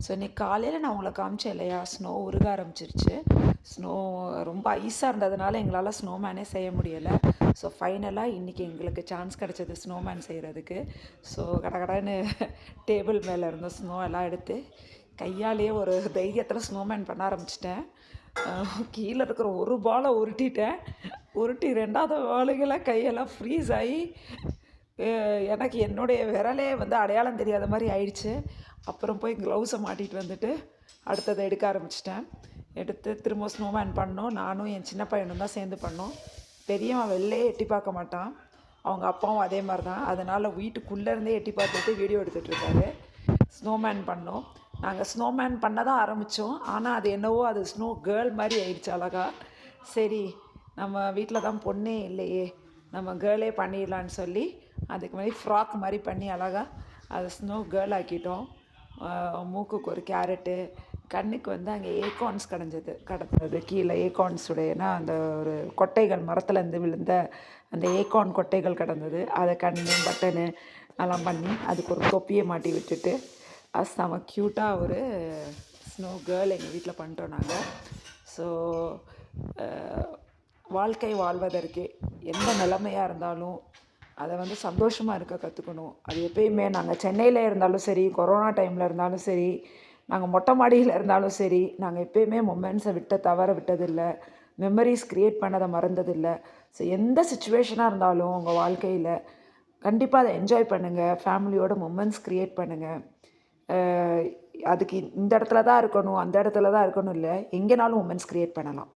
So இன்றைக்கி காலையில் நான் உங்களை காமிச்சேன் இல்லையா, ஸ்னோ உருக ஆரம்பிச்சிருச்சு. ஸ்னோ ரொம்ப ஐஸாக இருந்ததுனால எங்களால் ஸ்னோமேனே செய்ய முடியலை. ஸோ ஃபைனலாக இன்றைக்கி எங்களுக்கு சான்ஸ் கிடச்சது ஸ்னோமேன் செய்கிறதுக்கு. ஸோ கடகடன்னு டேபிள் மேலே இருந்த ஸ்னோ எல்லாம் எடுத்து கையாலேயே ஒரு தைரியத்தில் ஸ்னோமேன் பண்ண ஆரம்பிச்சிட்டேன். கீழே இருக்கிற ஒரு பாலை உருட்டிட்டேன். உருட்டி 2வது பாலுக்கெல்லாம் கையெல்லாம் ஃப்ரீஸ் ஆகி எனக்கு என்னுடைய விரலே அடையாளம் தெரியாத மாதிரி ஆயிடுச்சு. அப்புறம் போய் க்ளவுஸை மாட்டிகிட்டு வந்துட்டு அடுத்ததை எடுக்க ஆரம்பிச்சிட்டேன். எடுத்து திரும்ப ஸ்னோமேன் பண்ணோம். நானும் என் சின்ன பையனும் தான் சேர்ந்து பண்ணோம். பெரியவன் வெளிலே எட்டி பார்க்க மாட்டான், அவங்க அப்பாவும் அதே மாதிரி தான். அதனால் வீட்டுக்குள்ளேருந்தே எட்டி பார்த்துட்டு வீடியோ எடுத்துகிட்ருக்காரு. ஸ்னோமேன் பண்ணோம். நாங்கள் ஸ்னோமேன் பண்ண தான் ஆரம்பித்தோம். ஆனால் அது என்னவோ அது ஸ்னோ கேர்ள் மாதிரி ஆயிடுச்சு அழகா. சரி, நம்ம வீட்டில் தான் பொண்ணே இல்லையே, நம்ம கேர்ளே பண்ணிடலான்னு சொல்லி அதுக்கு மாதிரி ஃப்ராக் மாதிரி பண்ணி அழகாக அதை ஸ்னோ கேர்ள் ஆக்கிட்டோம். மூக்குக்கு ஒரு கேரட்டு, கண்ணுக்கு அங்கே ஏகான்ஸ் கிடந்தது கீழே. ஏகான்ஸுடையனா அந்த ஒரு கொட்டைகள் மரத்துலேருந்து விழுந்த அந்த ஏகான் கொட்டைகள் கிடந்தது. அதை கண்ணு பட்டனு எல்லாம் பண்ணி அதுக்கு ஒரு தொப்பியை மாட்டி விட்டுட்டு அது செம க்யூட்டாக ஒரு ஸ்னோ கேர்ள் எங்கள் வீட்டில் பண்ணிட்டோம் நாங்கள். ஸோ வாழ்க்கை வாழ்வதற்கு எந்த நிலைமையாக இருந்தாலும் அதை சந்தோஷமாக இருக்க கற்றுக்கணும். அது எப்பயுமே நாங்கள் சென்னையில் இருந்தாலும் சரி, கொரோனா டைமில் இருந்தாலும் சரி, நாங்கள் மொட்டை மாடியில் இருந்தாலும் சரி, நாங்கள் எப்பயுமே மொமெண்ட்ஸை தவற விட்டதில்லை. மெமரிஸ் க்ரியேட் பண்ணதை மறந்ததில்லை. ஸோ எந்த சுச்சுவேஷனாக இருந்தாலும் உங்கள் வாழ்க்கையில் கண்டிப்பாக அதை என்ஜாய் பண்ணுங்கள். ஃபேமிலியோட மொமெண்ட்ஸ் க்ரியேட் பண்ணுங்கள். அதுக்கு இந்த இடத்துல தான் இருக்கணும், அந்த இடத்துல தான் இருக்கணும் இல்லை, எங்கேனாலும் மொமெண்ட்ஸ் க்ரியேட் பண்ணலாம்.